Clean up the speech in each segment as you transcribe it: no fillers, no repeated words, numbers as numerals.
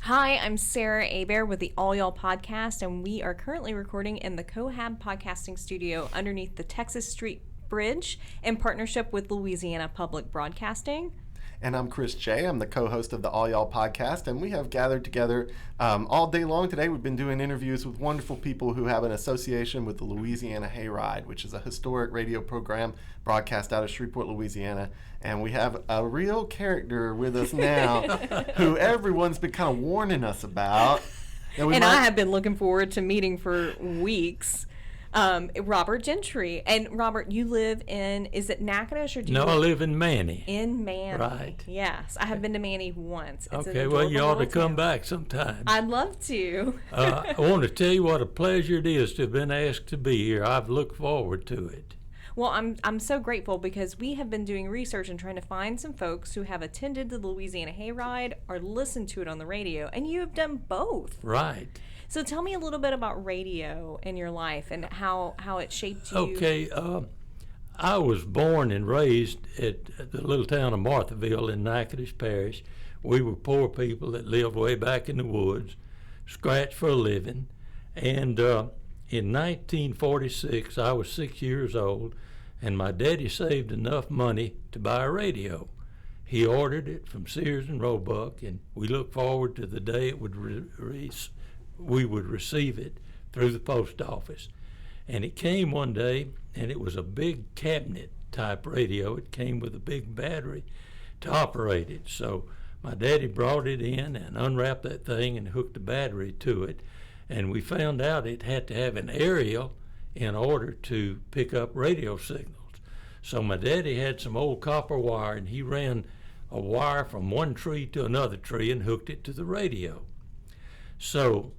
Hi, I'm Sarah Abear with the All Y'all Podcast, and we are currently recording in the Cohab Podcasting Studio underneath the Texas Street Bridge in partnership with Louisiana Public Broadcasting. And I'm Chris J. I'm the co-host of the All Y'all Podcast, and we have gathered together all day long today. We've been doing interviews with wonderful people who have an association with the Louisiana Hayride, which is a historic radio program broadcast out of Shreveport, Louisiana. And we have a real character with us now who everyone's been kind of warning us about. I have been looking forward to meeting for weeks. Robert Gentry. And Robert, you live in, is it Natchitoches or do you I live in Manny. In Manny. Right. Yes. I have been to Manny once. It's okay, well, you ought to come back sometime. I'd love to. I want to tell you what a pleasure it is to have been asked to be here. I've looked forward to it. Well, I'm so grateful because we have been doing research and trying to find some folks who have attended the Louisiana Hayride or listened to it on the radio, and you have done both. Right. So tell me a little bit about radio in your life and how it shaped you. Okay, I was born and raised at the little town of Marthaville in Natchitoches Parish. We were poor people that lived way back in the woods, scratched for a living, and in 1946 I was 6 years old, and my daddy saved enough money to buy a radio. He ordered it from Sears and Roebuck, and we looked forward to the day it would we would receive it through the post office. And it came one day, and it was a big cabinet type radio. It came with a big battery to operate it. So my daddy brought it in and unwrapped that thing and hooked the battery to it. And we found out it had to have an aerial in order to pick up radio signals. So my daddy had some old copper wire, and he ran a wire from one tree to another tree and hooked it to the radio. So,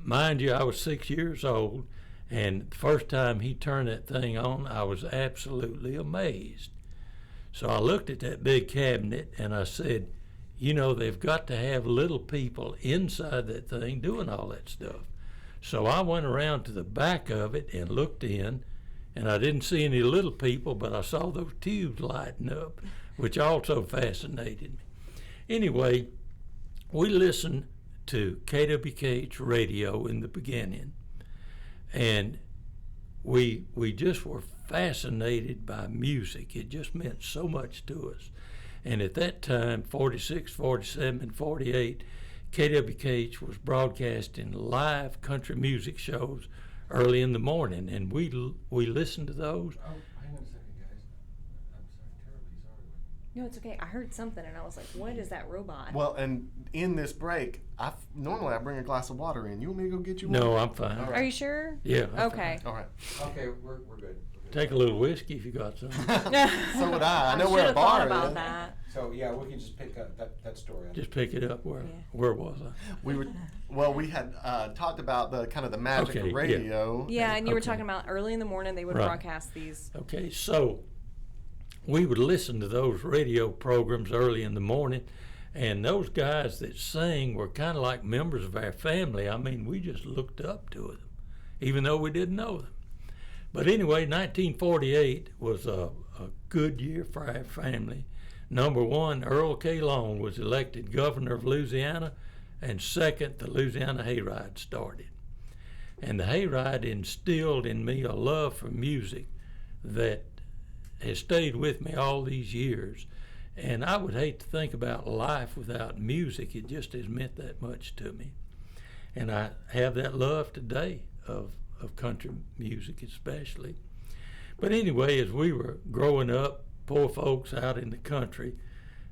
mind you, I was 6 years old, and the first time he turned that thing on, I was absolutely amazed. So I looked at that big cabinet and I said, you know, they've got to have little people inside that thing doing all that stuff. So I went around to the back of it and looked in, and I didn't see any little people, but I saw those tubes lighting up, which also fascinated me. Anyway, we listened to KWKH radio in the beginning, and we just were fascinated by music. It just meant so much to us. And at that time, 46, 47, 48, KWKH was broadcasting live country music shows early in the morning, and we listened to those. Oh, hang on a second, guys. I'm sorry, terribly sorry. No, it's okay. I heard something, and I was like, what is that robot? Well, and in this break, normally I bring a glass of water in. You want me to go get you one? No, I'm fine. All right. Are you sure? Yeah. I'm Okay. All right. Okay, we're good. Take a little whiskey if you got some. So would I. I know where a should've bar thought about is. that. So yeah, we can just pick up that story. Just pick it up. Where was I? We had talked about the kind of the magic Okay, of radio. Yeah, and you were Okay. talking about early in the morning they would Right. broadcast these. Okay, so we would listen to those radio programs early in the morning, and those guys that sang were kind of like members of our family. I mean, we just looked up to them, even though we didn't know them. But anyway, 1948 was a good year for our family. Number one, Earl K. Long was elected governor of Louisiana, and second, the Louisiana Hayride started. And the Hayride instilled in me a love for music that has stayed with me all these years. And I would hate to think about life without music. It just has meant that much to me. And I have that love today of country music especially. But anyway, as we were growing up, poor folks out in the country,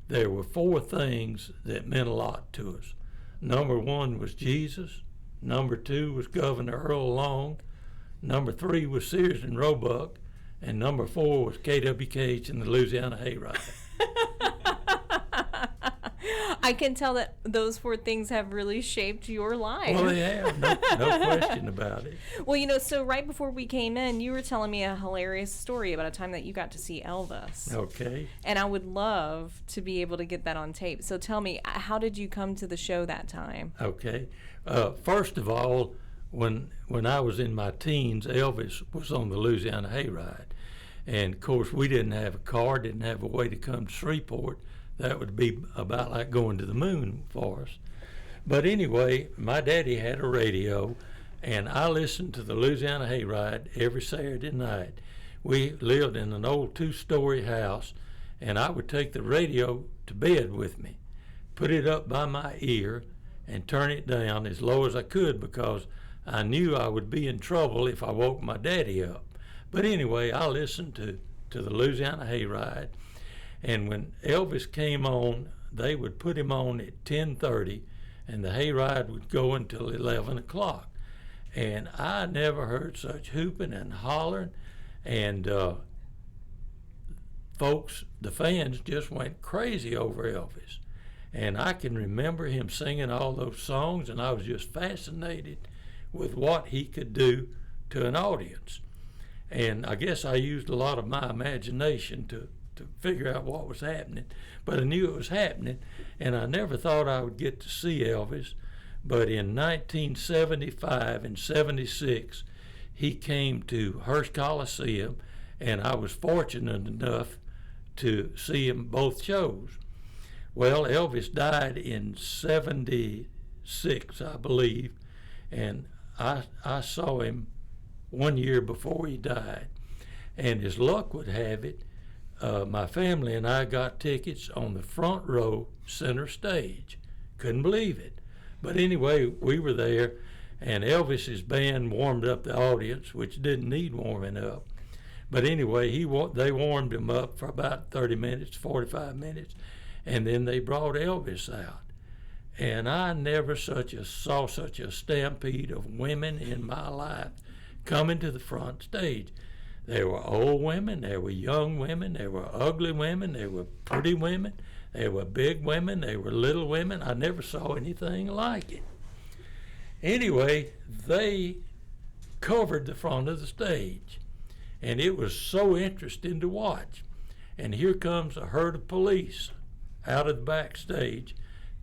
there were four things that meant a lot to us. Number one was Jesus. Number two was Governor Earl Long. Number three was Sears and Roebuck. And number four was KWKH and the Louisiana Hayride. I can tell that those four things have really shaped your life. Well, they have, no question about it. Well, you know, so right before we came in, you were telling me a hilarious story about a time that you got to see Elvis. Okay. And I would love to be able to get that on tape. So tell me, how did you come to the show that time? Okay. First of all, when I was in my teens, Elvis was on the Louisiana Hayride. And, of course, we didn't have a car, didn't have a way to come to Shreveport. That would be about like going to the moon for us. But anyway, my daddy had a radio, and I listened to the Louisiana Hayride every Saturday night. We lived in an old 2-story house, and I would take the radio to bed with me, put it up by my ear, and turn it down as low as I could because I knew I would be in trouble if I woke my daddy up. But anyway, I listened to the Louisiana Hayride, and when Elvis came on, they would put him on at 10:30, and the Hayride would go until 11 o'clock. And I never heard such hooping and hollering, and folks, the fans just went crazy over Elvis. And I can remember him singing all those songs, and I was just fascinated with what he could do to an audience. And I guess I used a lot of my imagination to figure out what was happening, but I knew it was happening, and I never thought I would get to see Elvis. But in 1975 and 76, he came to Hearst Coliseum, and I was fortunate enough to see him both shows. Well, Elvis died in 76, I believe, and I saw him 1 year before he died. And as luck would have it, my family and I got tickets on the front row center stage. Couldn't believe it. But anyway, we were there, and Elvis's band warmed up the audience, which didn't need warming up. But anyway, they warmed him up for about 30 minutes, 45 minutes, and then they brought Elvis out. And I never saw such a stampede of women in my life coming to the front stage. There were old women, there were young women, there were ugly women, there were pretty women, there were big women, there were little women. I never saw anything like it. Anyway, they covered the front of the stage, and it was so interesting to watch. And here comes a herd of police out of the backstage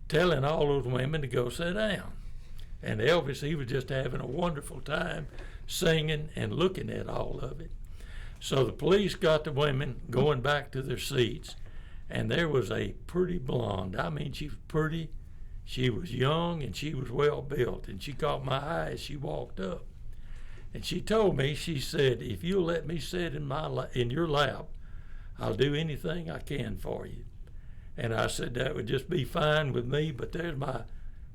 telling all those women to go sit down. And Elvis, he was just having a wonderful time singing and looking at all of it. So the police got the women going back to their seats, and there was a pretty blonde. I mean, she was pretty, she was young, and she was well built, and she caught my eye as she walked up. And she told me, she said, "If you'll let me sit in your lap, I'll do anything I can for you." And I said, "That would just be fine with me, but there's my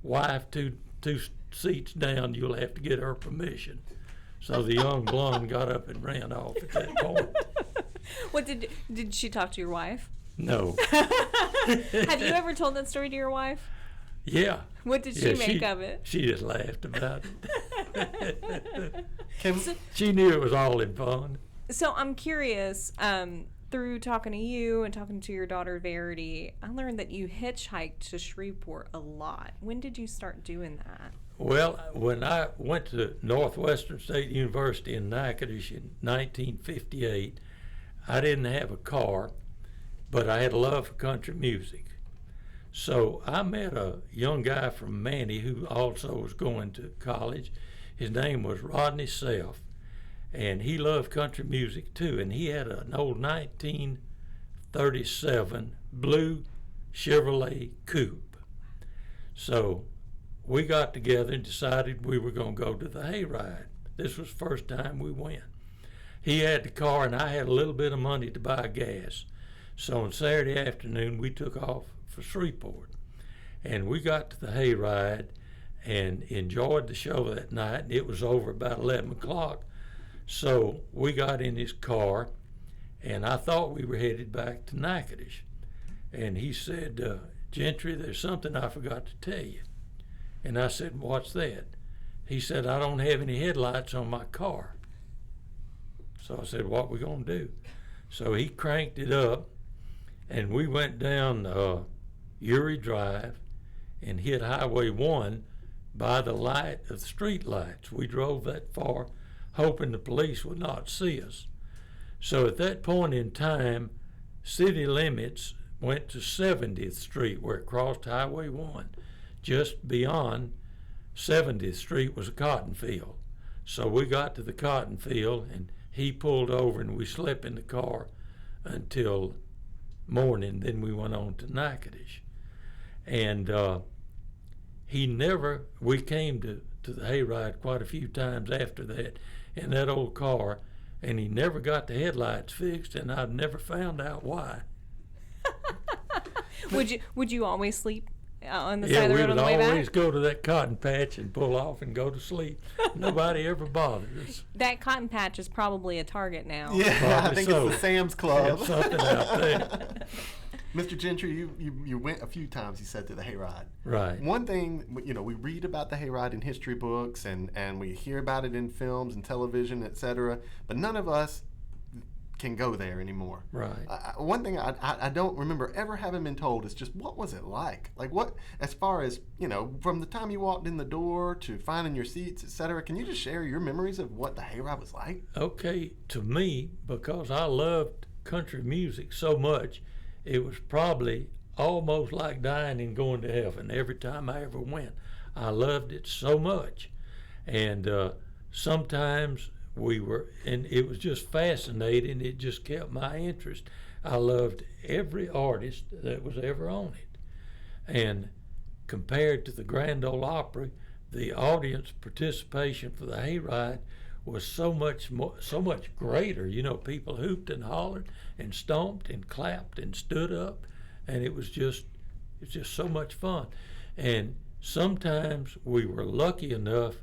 wife two seats down. You'll have to get her permission." So the young blonde got up and ran off at that point. What did she talk to your wife? No. Have you ever told that story to your wife? Yeah. What did she make of it? She just laughed about it. She knew it was all in fun. So I'm curious, through talking to you and talking to your daughter Verity, I learned that you hitchhiked to Shreveport a lot. When did you start doing that? Well, when I went to Northwestern State University in Natchitoches in 1958, I didn't have a car, but I had a love for country music. So I met a young guy from Manny who also was going to college. His name was Rodney Self, and he loved country music too, and he had an old 1937 blue Chevrolet coupe. So we got together and decided we were going to go to the Hayride. This was the first time we went. He had the car, and I had a little bit of money to buy gas. So on Saturday afternoon, we took off for Shreveport. And we got to the Hayride and enjoyed the show that night. It was over about 11 o'clock. So we got in his car, and I thought we were headed back to Natchitoches. And he said, "Gentry, there's something I forgot to tell you." And I said, "What's that?" He said, "I don't have any headlights on my car." So I said, "What we gonna do?" So he cranked it up, and we went down Uri Drive and hit Highway 1 by the light of the street lights. We drove that far, hoping the police would not see us. So at that point in time, city limits went to 70th Street, where it crossed Highway 1. Just beyond 70th Street was a cotton field. So we got to the cotton field, and he pulled over, and we slept in the car until morning. Then we went on to Natchitoches. And we came to the hayride quite a few times after that in that old car, and he never got the headlights fixed, and I've never found out why. Would you always sleep on the Yeah, side of the we road on would the way back? always go to that cotton patch and pull off and go to sleep. Nobody ever bothered us. That cotton patch is probably a Target now. Yeah, Probably I think so. it's the Sam's Club. There's something out there. Mr. Gentry, you went a few times, you said, to the hayride. Right. One thing, we read about the hayride in history books and we hear about it in films and television, etc., but none of us can go there anymore. Right. One thing I don't remember ever having been told is just what was it like? Like what, as far as, from the time you walked in the door to finding your seats, etc., can you just share your memories of what the hayride was like? Okay, to me, because I loved country music so much, it was probably almost like dying and going to heaven every time I ever went. I loved it so much. And sometimes and it was just fascinating. It just kept my interest. I loved every artist that was ever on it. And compared to the Grand Ole Opry, the audience participation for the hayride was so much greater. People hooped and hollered and stomped and clapped and stood up, and it's just so much fun. And sometimes we were lucky enough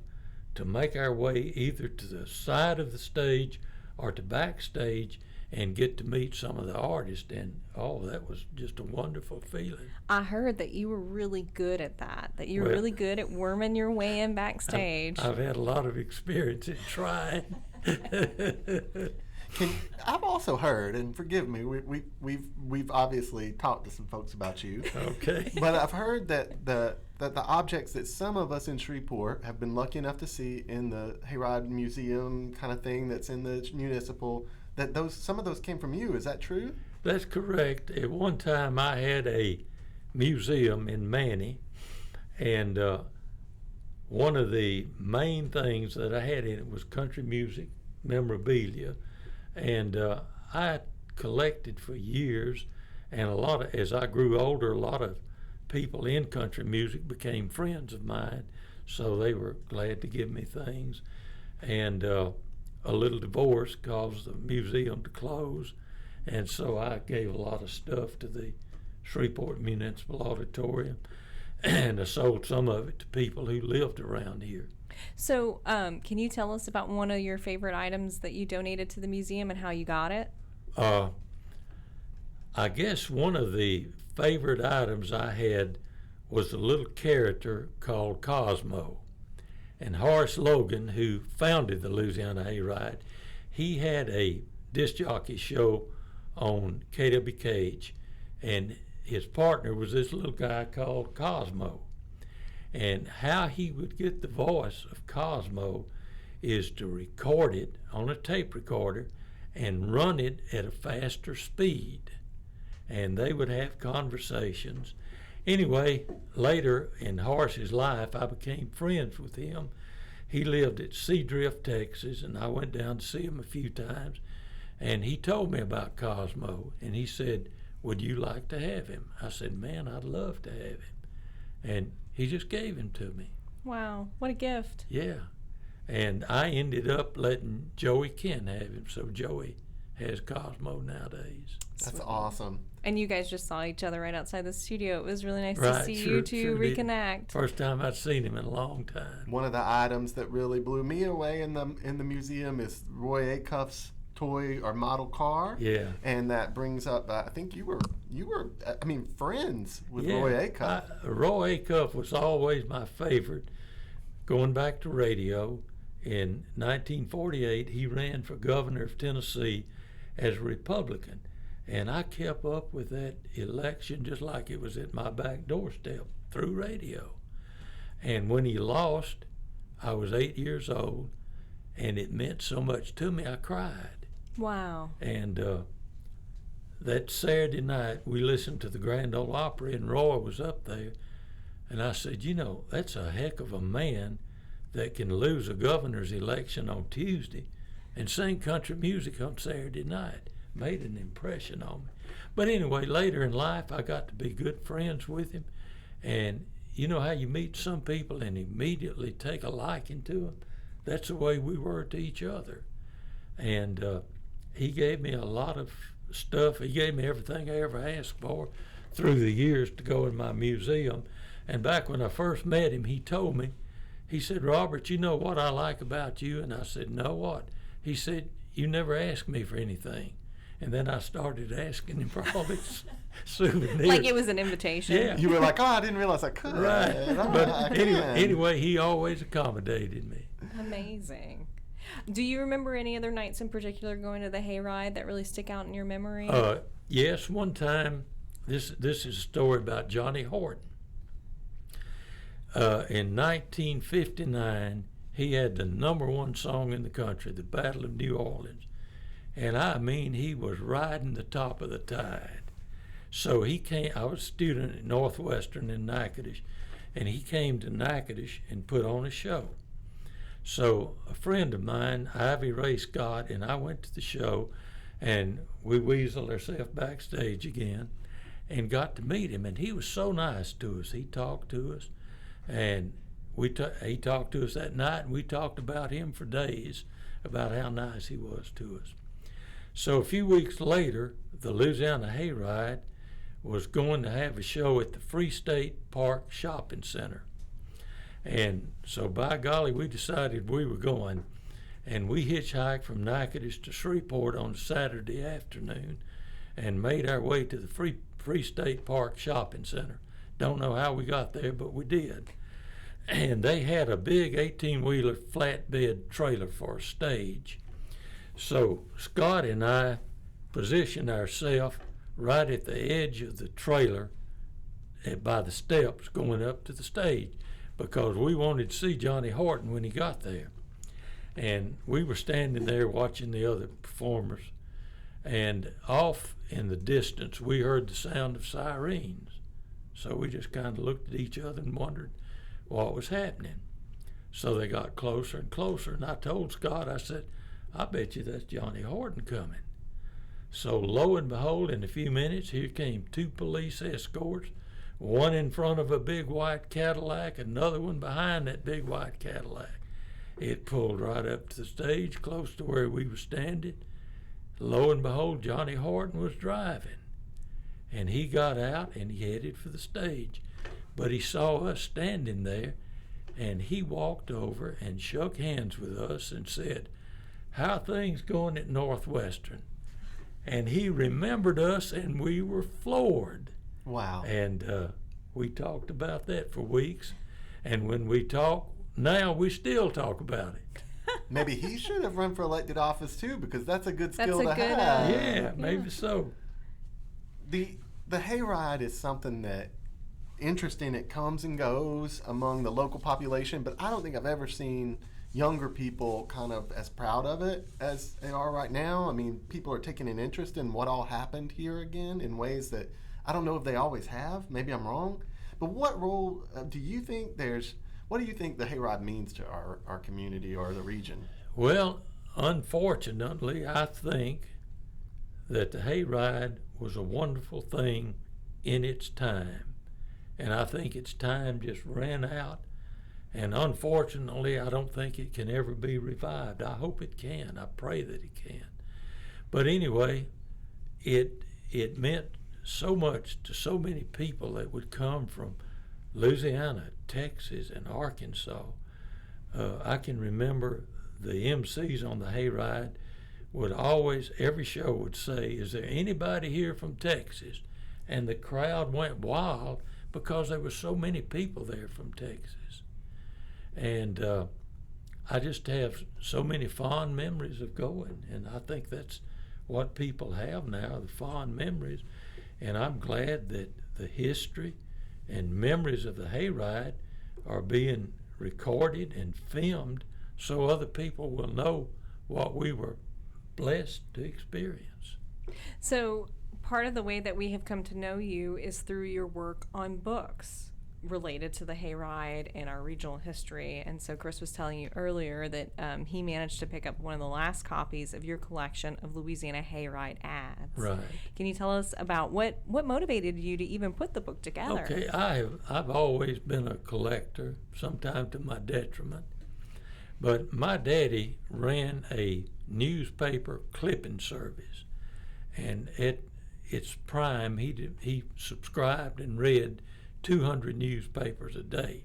to make our way either to the side of the stage or to backstage and get to meet some of the artists, and that was just a wonderful feeling. I heard that you were really good at that you were Well, really good at worming your way in backstage. I've had a lot of experience in trying. I've also heard, and forgive me, we've obviously talked to some folks about you. Okay. But I've heard that the objects that some of us in Shreveport have been lucky enough to see in the Hayride Museum kind of thing that's in the municipal, that some of those came from you. Is that true? That's correct. At one time I had a museum in Manny, and one of the main things that I had in it was country music memorabilia. And I collected for years, and as I grew older, a lot of people in country music became friends of mine, so they were glad to give me things. And a little divorce caused the museum to close, and so I gave a lot of stuff to the Shreveport Municipal Auditorium, and I sold some of it to people who lived around here. So, can you tell us about one of your favorite items that you donated to the museum and how you got it? I guess one of the favorite items I had was a little character called Cosmo. And Horace Logan, who founded the Louisiana Hayride, he had a disc jockey show on KWKH, and his partner was this little guy called Cosmo. And how he would get the voice of Cosmo is to record it on a tape recorder and run it at a faster speed. And they would have conversations. Anyway, later in Horace's life, I became friends with him. He lived at Seadrift, Texas, and I went down to see him a few times. And he told me about Cosmo, and he said, "Would you like to have him?" I said, "Man, I'd love to have him." And he just gave him to me. Wow, what a gift. Yeah. And I ended up letting Joey Ken have him, so Joey has Cosmo nowadays. That's Sweet. awesome. And you guys just saw each other right outside the studio. It was really nice to Right, see sure- you two sure did. reconnect. First time I'd seen him in a long time. One of the items that really blew me away in the museum is Roy Acuff's toy or model car. Yeah. And that brings up, I think you were friends with Yeah, Roy Acuff. Roy Acuff was always my favorite. Going back to radio, in 1948, he ran for governor of Tennessee as a Republican. And I kept up with that election just like it was at my back doorstep through radio. And when he lost, I was 8 years old, and it meant so much to me, I cried. Wow. And that Saturday night, we listened to the Grand Ole Opry, and Roy was up there. And I said, that's a heck of a man that can lose a governor's election on Tuesday and sing country music on Saturday night. Made an impression on me. But anyway, later in life, I got to be good friends with him. And you know how you meet some people and immediately take a liking to them? That's the way we were to each other. And he gave me a lot of stuff. He gave me everything I ever asked for through the years to go in my museum. And back when I first met him, he told me, he said, "Robert, you know what I like about you?" And I said, "No, what?" He said, "You never asked me for anything." And then I started asking him for all these souvenirs. Like it was an invitation. Yeah. You were like, "Oh, I didn't realize I could." Right. Oh, But I anyway, he always accommodated me. Amazing. Do you remember any other nights in particular going to the Hayride that really stick out in your memory? Yes, one time, this is a story about Johnny Horton. In 1959, he had the #1 song in the country, The Battle of New Orleans. And I mean, he was riding the top of the tide. So he came, I was a student at Northwestern in Natchitoches, and he came to Natchitoches and put on a show. So a friend of mine, Ivy Ray Scott, and I went to the show, and we weaseled ourselves backstage again and got to meet him. And he was so nice to us. He talked to us, and he talked to us that night, and we talked about him for days, about how nice he was to us. So a few weeks later, the Louisiana Hayride was going to have a show at the Free State Park Shopping Center. And so by golly, we decided we were going, and we hitchhiked from Natchitoches to Shreveport on Saturday afternoon and made our way to the Free State Park Shopping Center. Don't know how we got there, but we did. And they had a big 18-wheeler flatbed trailer for a stage. So Scott and I positioned ourselves right at the edge of the trailer by the steps going up to the stage because we wanted to see Johnny Horton when he got there. And we were standing there watching the other performers, and off in the distance we heard the sound of sirens. So we just kind of looked at each other and wondered what was happening. So they got closer and closer, and I told Scott, I said, "I bet you that's Johnny Horton coming." So lo and behold, in a few minutes, here came 2 police escorts, one in front of a big white Cadillac, another one behind that big white Cadillac. It pulled right up to the stage, close to where we were standing. Lo and behold, Johnny Horton was driving. And he got out and he headed for the stage. But he saw us standing there, and he walked over and shook hands with us and said, "How things going at Northwestern?" And he remembered us, and we were floored. Wow. And we talked about that for weeks. And when we talk now, we still talk about it. Maybe he should have run for elected office too, because that's a good That's skill a to good, have. Yeah, maybe so. The hayride is something that interesting. It comes and goes among the local population, but I don't think I've ever seen younger people kind of as proud of it as they are right now. I mean, people are taking an interest in what all happened here again in ways that I don't know if they always have. Maybe I'm wrong. But what role do you think what do you think the hayride means to our community or the region? Well, unfortunately, I think that the hayride was a wonderful thing in its time. And I think its time just ran out. And unfortunately, I don't think it can ever be revived. I hope it can. I pray that it can. But anyway, it meant so much to so many people that would come from Louisiana, Texas, and Arkansas. I can remember the MCs on the hayride would always, every show would say, "Is there anybody here from Texas?" And the crowd went wild because there were so many people there from Texas. And I just have so many fond memories of going, and I think that's what people have now, the fond memories. And I'm glad that the history and memories of the hayride are being recorded and filmed so other people will know what we were blessed to experience. So part of the way that we have come to know you is through your work on books. related to the Hayride and our regional history. And so Chris was telling you earlier that he managed to pick up one of the last copies of your collection of Louisiana Hayride ads. Right. Can you tell us about what motivated you to even put the book together? Okay, I've always been a collector, sometimes to my detriment. But my daddy ran a newspaper clipping service, and at its prime, he subscribed and read 200 newspapers a day.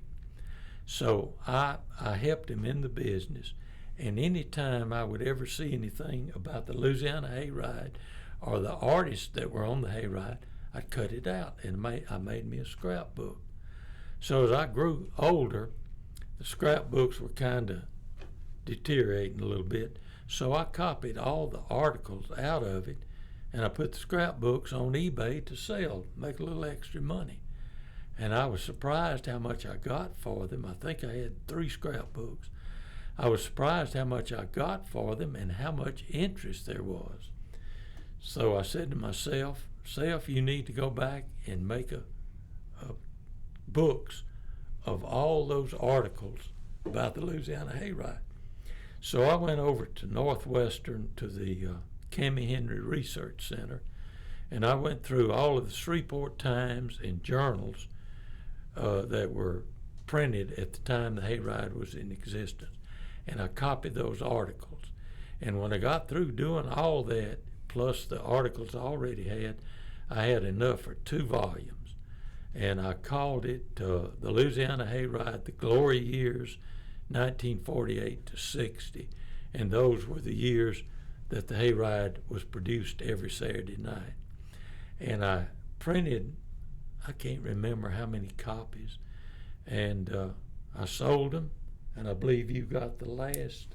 So I helped him in the business, and any time I would ever see anything about the Louisiana Hayride or the artists that were on the Hayride, I'd cut it out, and I made me a scrapbook. So as I grew older, the scrapbooks were kind of deteriorating a little bit, so I copied all the articles out of it, and I put the scrapbooks on eBay to sell, make a little extra money. And I was surprised how much I got for them. I think I had 3 scrapbooks. I was surprised how much I got for them and how much interest there was. So I said to myself, Self, you need to go back and make a books of all those articles about the Louisiana Hayride. So I went over to Northwestern to the Cammie Henry Research Center, and I went through all of the Shreveport Times and journals that were printed at the time the Hayride was in existence, and I copied those articles. And when I got through doing all that, plus the articles I already had, I had enough for 2 volumes, and I called it the Louisiana Hayride, the Glory Years, 1948 to 60, and those were the years that the Hayride was produced every Saturday night. And I printed, I can't remember how many copies, and I sold them, and I believe you got the last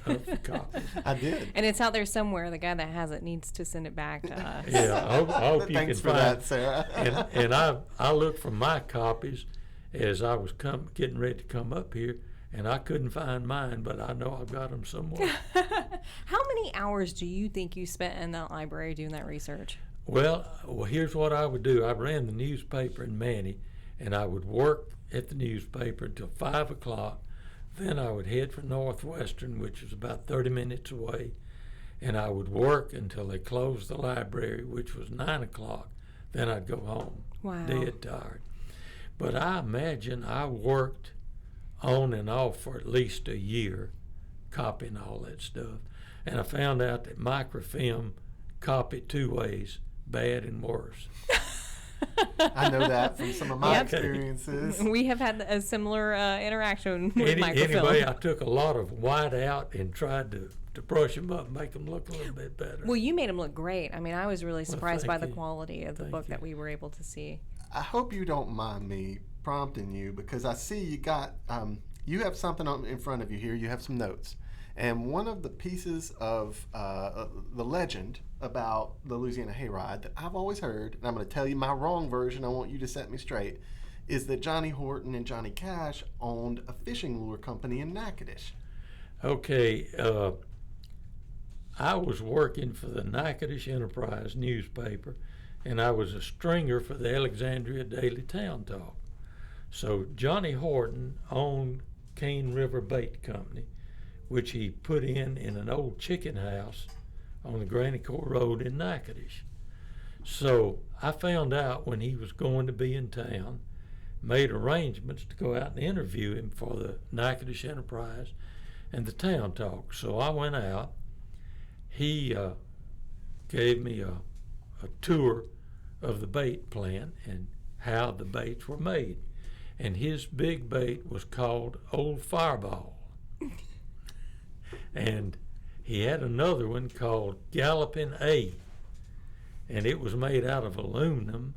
of the copies. I did. And it's out there somewhere. The guy that has it needs to send it back to us. Yeah, I hope you Thanks can for find that, Sarah. and I looked for my copies as I was getting ready to come up here, and I couldn't find mine, but I know I've got them somewhere. How many hours do you think you spent in that library doing that research? Well, here's what I would do. I ran the newspaper in Manny, and I would work at the newspaper until 5 o'clock. Then I would head for Northwestern, which was about 30 minutes away, and I would work until they closed the library, which was 9 o'clock. Then I'd go home, Wow. dead tired. But I imagine I worked on and off for at least a year copying all that stuff. And I found out that microfilm copied 2 ways, bad and worse. I know that from some of my Yep. experiences. We have had a similar interaction with microfilm. Anyway, I took a lot of white out and tried to brush them up, make them look a little bit better. Well, you made them look great. I mean, I was really surprised by thank the you. quality of the Thank book you. that we were able to see. I hope you don't mind me prompting you, because I see you got you have something in front of you here. You have some notes, and one of the pieces of the legend about the Louisiana Hayride that I've always heard, and I'm going to tell you my wrong version, I want you to set me straight, is that Johnny Horton and Johnny Cash owned a fishing lure company in Natchitoches. Okay, I was working for the Natchitoches Enterprise newspaper, and I was a stringer for the Alexandria Daily Town Talk. So Johnny Horton owned Cane River Bait Company, which he put in an old chicken house on the Granny Court Road in Natchitoches. So I found out when he was going to be in town, made arrangements to go out and interview him for the Natchitoches Enterprise and the Town Talk. So I went out. He gave me a tour of the bait plant and how the baits were made. And his big bait was called Old Fireball. And he had another one called Galloping A. And it was made out of aluminum,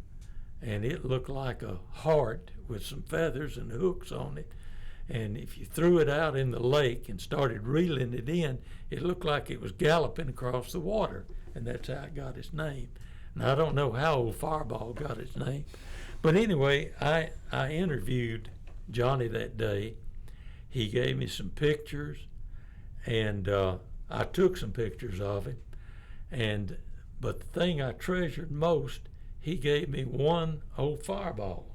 and it looked like a heart with some feathers and hooks on it. And if you threw it out in the lake and started reeling it in, it looked like it was galloping across the water. And that's how it got its name. Now, I don't know how Old Fireball got its name. But anyway, I interviewed Johnny that day. He gave me some pictures, and I took some pictures of him. But the thing I treasured most, he gave me one Old Fireball.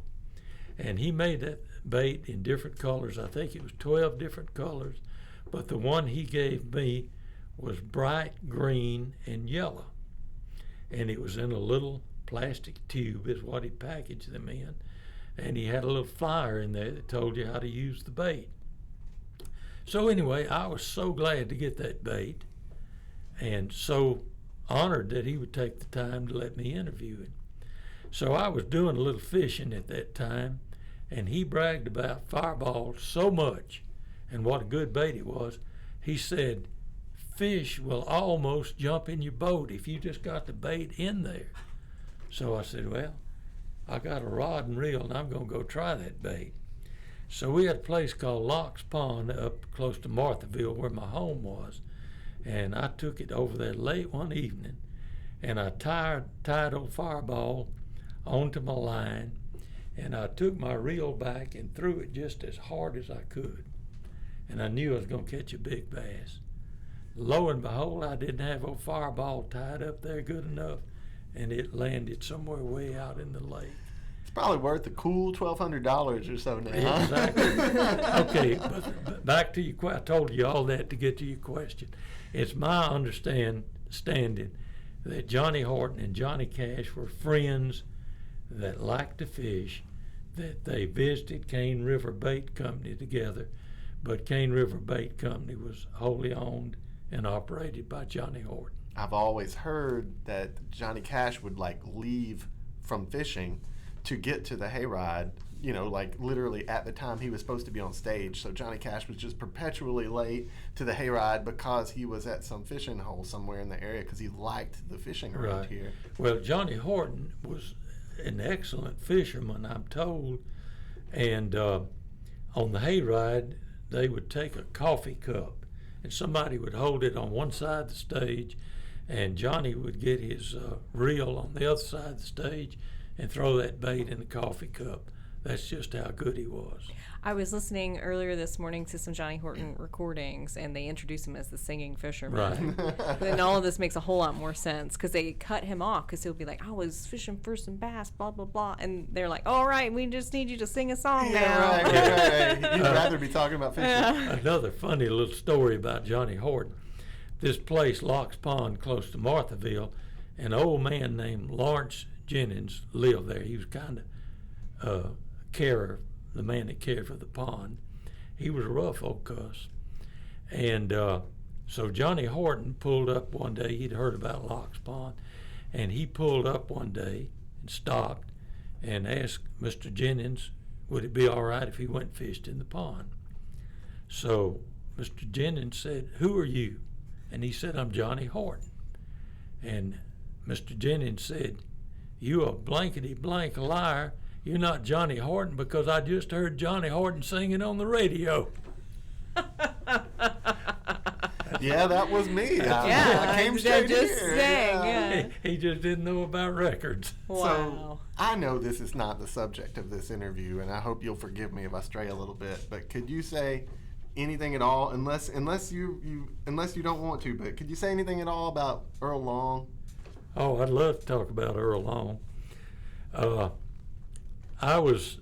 And he made that bait in different colors. I think it was 12 different colors, but the one he gave me was bright green and yellow. And it was in a little plastic tube is what he packaged them in. And he had a little flyer in there that told you how to use the bait. So anyway, I was so glad to get that bait and so honored that he would take the time to let me interview him. So I was doing a little fishing at that time, and he bragged about Fireball so much and what a good bait it was. He said, fish will almost jump in your boat if you just got the bait in there. So I said, well, I got a rod and reel, and I'm going to go try that bait. So we had a place called Locks Pond up close to Marthaville where my home was, and I took it over there late one evening, and I tied old Fireball onto my line, and I took my reel back and threw it just as hard as I could, and I knew I was going to catch a big bass. Lo and behold, I didn't have old Fireball tied up there good enough, and it landed somewhere way out in the lake. It's probably worth a cool $1,200 or so now. Exactly. Okay, but back to your question. I told you all that to get to your question. It's my understanding that Johnny Horton and Johnny Cash were friends that liked to fish, that they visited Cane River Bait Company together, but Cane River Bait Company was wholly owned and operated by Johnny Horton. I've always heard that Johnny Cash would like leave from fishing to get to the hayride, you know, like literally at the time he was supposed to be on stage. So Johnny Cash was just perpetually late to the hayride because he was at some fishing hole somewhere in the area because he liked the fishing around here. Well, Johnny Horton was an excellent fisherman, I'm told, and on the hayride they would take a coffee cup and somebody would hold it on one side of the stage, and Johnny would get his reel on the other side of the stage and throw that bait in the coffee cup. That's just how good he was. I was listening earlier this morning to some Johnny Horton recordings, and they introduced him as the singing fisherman. Right. Then all of this makes a whole lot more sense because they cut him off because he'll be like, I was fishing for some bass, blah, blah, blah. And they're like, all right, we just need you to sing a song now. Right. You'd rather be talking about fishing. Another funny little story about Johnny Horton. This place, Locks Pond, close to Marthaville, an old man named Lawrence Jennings lived there. He was kind of the man that cared for the pond. He was a rough old cuss. And so Johnny Horton pulled up one day. He'd heard about Locks Pond, and he pulled up one day and stopped and asked Mr. Jennings, would it be all right if he went and fished in the pond? So Mr. Jennings said, who are you? And he said, I'm Johnny Horton. And Mr. Jennings said, you a blankety blank liar. You're not Johnny Horton because I just heard Johnny Horton singing on the radio. Yeah, that was me. Yeah, I came straight just here. saying, yeah. He just didn't know about records. Wow. So I know this is not the subject of this interview, and I hope you'll forgive me if I stray a little bit. But could you say anything at all, unless you don't want to? But could you say anything at all about Earl Long? Oh, I'd love to talk about Earl Long. I was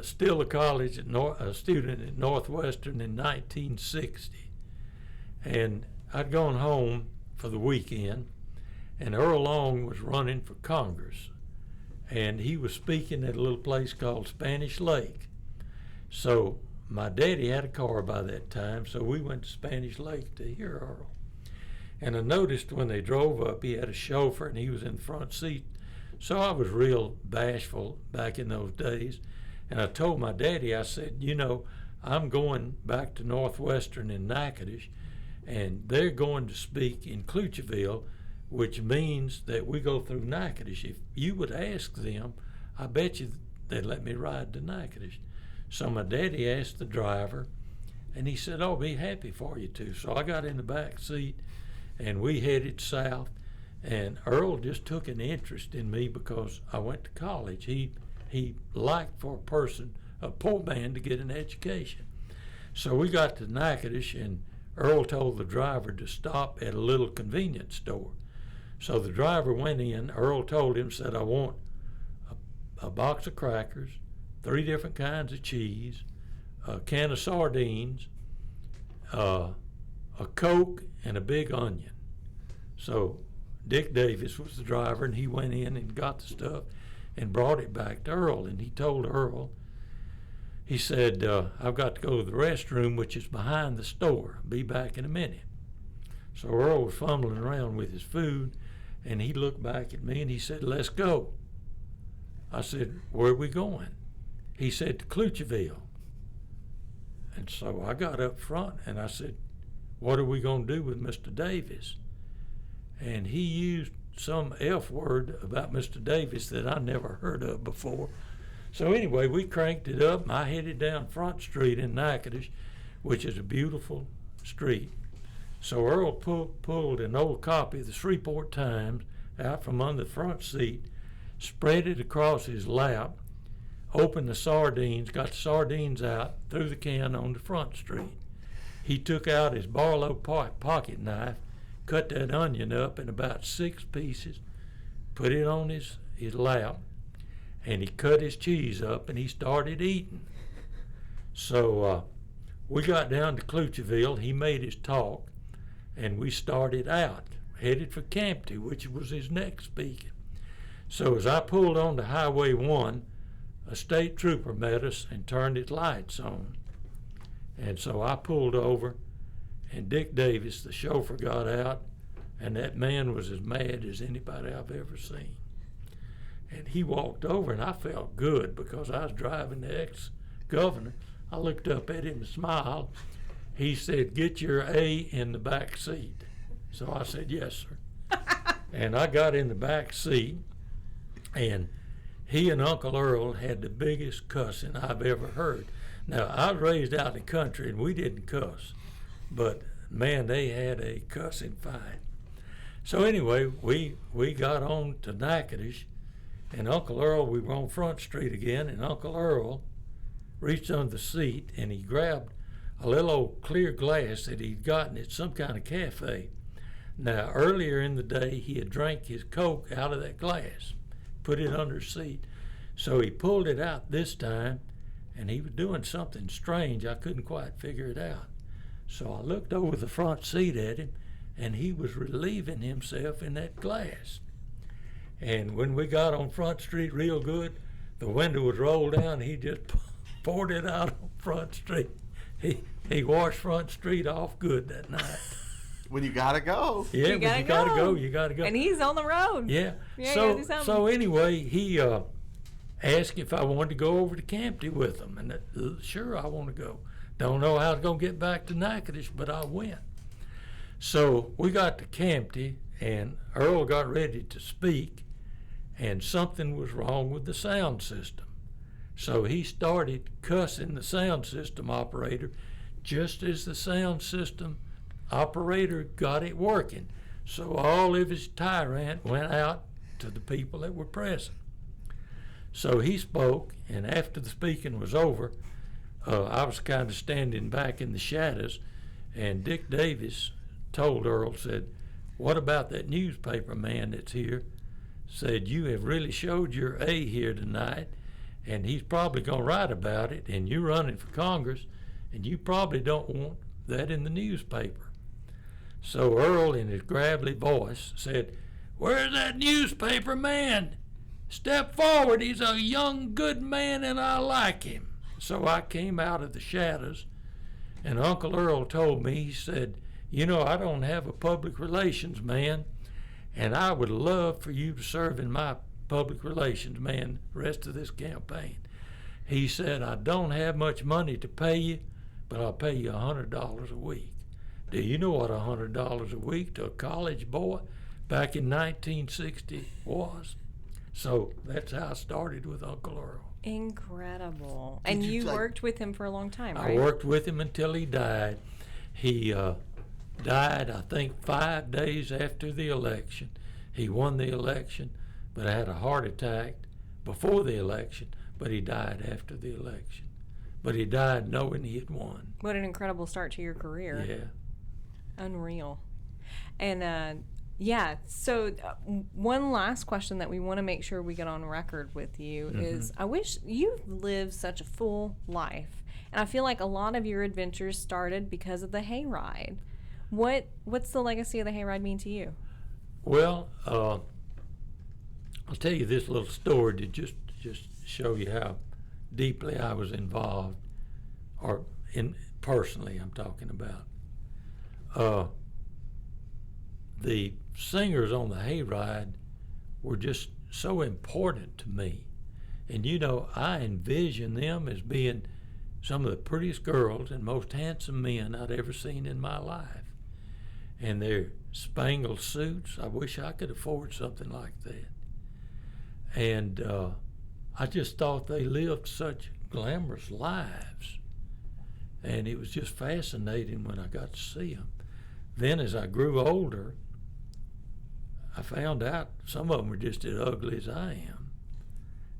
still a student at Northwestern in 1960, and I'd gone home for the weekend, and Earl Long was running for Congress, and he was speaking at a little place called Spanish Lake. So my daddy had a car by that time, so we went to Spanish Lake to hear Earl. And I noticed when they drove up, he had a chauffeur and he was in the front seat. So I was real bashful back in those days. And I told my daddy, I said, you know, I'm going back to Northwestern in Natchitoches, and they're going to speak in Clucheville, which means that we go through Natchitoches. If you would ask them, I bet you they'd let me ride to Natchitoches. So my daddy asked the driver, and he said, oh, be happy for you to. So I got in the back seat, and we headed south, and Earl just took an interest in me because I went to college. He liked for a poor man to get an education. So we got to Natchitoches, and Earl told the driver to stop at a little convenience store. So the driver went in. Earl told him, said, I want a box of crackers, 3 different kinds of cheese, a can of sardines, a Coke, and a big onion. So Dick Davis was the driver, and he went in and got the stuff and brought it back to Earl. And he told Earl, he said, I've got to go to the restroom, which is behind the store. Be back in a minute. So Earl was fumbling around with his food, and he looked back at me and he said, let's go. I said, where are we going? He said, to Clucheville. And so I got up front and I said, what are we going to do with Mr. Davis? And he used some F word about Mr. Davis that I never heard of before. So anyway, we cranked it up and I headed down Front Street in Natchitoches, which is a beautiful street. So Earl pulled an old copy of the Shreveport Times out from under the front seat, spread it across his lap, opened the sardines, got the sardines out, threw the can on the front street. He took out his Barlow pocket knife, cut that onion up in about 6 pieces, put it on his lap, and he cut his cheese up and he started eating. So we got down to Clucheville, he made his talk, and we started out, headed for Campty, which was his next speaking. So as I pulled onto Highway 1, a state trooper met us and turned his lights on. And so I pulled over, and Dick Davis, the chauffeur, got out, and that man was as mad as anybody I've ever seen. And he walked over, and I felt good because I was driving the ex-governor. I looked up at him and smiled. He said, get your A in the back seat. So I said, yes, sir. And I got in the back seat, and he and Uncle Earl had the biggest cussing I've ever heard. Now, I was raised out in the country, and we didn't cuss. But, man, they had a cussing fight. So anyway, we got on to Natchitoches, and Uncle Earl, we were on Front Street again, and Uncle Earl reached under the seat, and he grabbed a little old clear glass that he'd gotten at some kind of cafe. Now, earlier in the day, he had drank his Coke out of that glass, put it under his seat. So he pulled it out this time, and he was doing something strange. I couldn't quite figure it out. So I looked over the front seat at him, and he was relieving himself in that glass. And when we got on Front Street real good, the window was rolled down, he just poured it out on Front Street. He washed Front Street off good that night. When you gotta go. Yeah, You gotta go. go. And he's on the road. Yeah. Yeah, you gotta do something. So anyway, he asked if I wanted to go over to Campty with him, and sure, I want to go. Don't know how I was gonna get back to Natchitoches, but I went. So we got to Campty, and Earl got ready to speak, and something was wrong with the sound system. So he started cussing the sound system operator just as the sound system operator got it working. So all of his tirade went out to the people that were present. So he spoke, and after the speaking was over, I was kind of standing back in the shadows, and Dick Davis told Earl, said, what about that newspaper man that's here? Said, you have really showed your A here tonight, and he's probably going to write about it, and you're running for Congress, and you probably don't want that in the newspaper. So Earl, in his gravelly voice, said, where's that newspaper man? Step forward, he's a young, good man, and I like him. So I came out of the shadows, and Uncle Earl told me, he said, you know, I don't have a public relations man, and I would love for you to serve in my public relations man the rest of this campaign. He said, I don't have much money to pay you, but I'll pay you $100 a week. Do you know what $100 a week to a college boy back in 1960 was? So that's how I started with Uncle Earl. Incredible. And you worked with him for a long time, right? I worked with him until he died. He died, I think, 5 days after the election. He won the election, but had a heart attack before the election, but he died after the election. But he died knowing he had won. What an incredible start to your career. Yeah. Unreal. And Yeah. So, one last question that we want to make sure we get on record with you is I wish you've lived such a full life. And I feel like a lot of your adventures started because of the hayride. What's the legacy of the hayride mean to you? Well, I'll tell you this little story to just show you how deeply I was involved, or personally I'm talking about. The singers on the hayride were just so important to me. And I envision them as being some of the prettiest girls and most handsome men I'd ever seen in my life. And their spangled suits, I wish I could afford something like that. And I just thought they lived such glamorous lives. And it was just fascinating when I got to see them. Then as I grew older, I found out some of them were just as ugly as I am.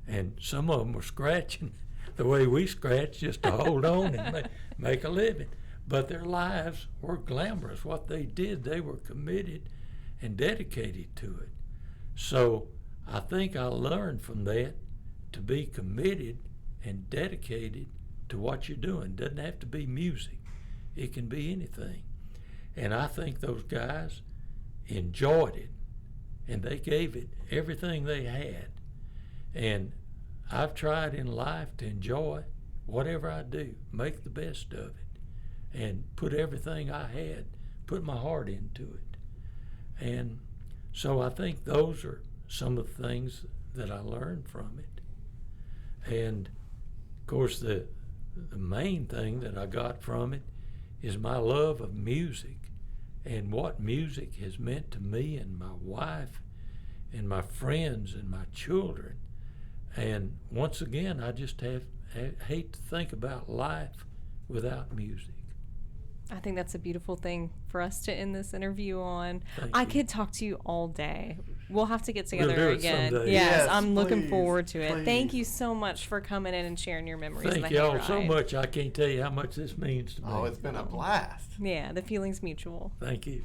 And some of them were scratching the way we scratch just to hold on and make a living. But their lives were glamorous. What they did, they were committed and dedicated to it. So I think I learned from that to be committed and dedicated to what you're doing. It doesn't have to be music. It can be anything. And I think those guys enjoyed it, and they gave it everything they had. And I've tried in life to enjoy whatever I do, make the best of it, and put everything I had, put my heart into it. And so I think those are some of the things that I learned from it. And of course the main thing that I got from it is my love of music and what music has meant to me and my wife and my friends and my children. And once again, I just hate to think about life without music. I think that's a beautiful thing for us to end this interview on. Thank I you. could talk to you all day. We'll have to get together do it again. someday. Yes, Yes, I'm looking please, forward to it. please. Thank you so much for coming in and sharing your memories of Thank the y'all so hayride. much. I can't tell you how much this means to me. Oh, it's been a blast. Yeah, the feeling's mutual. Thank you.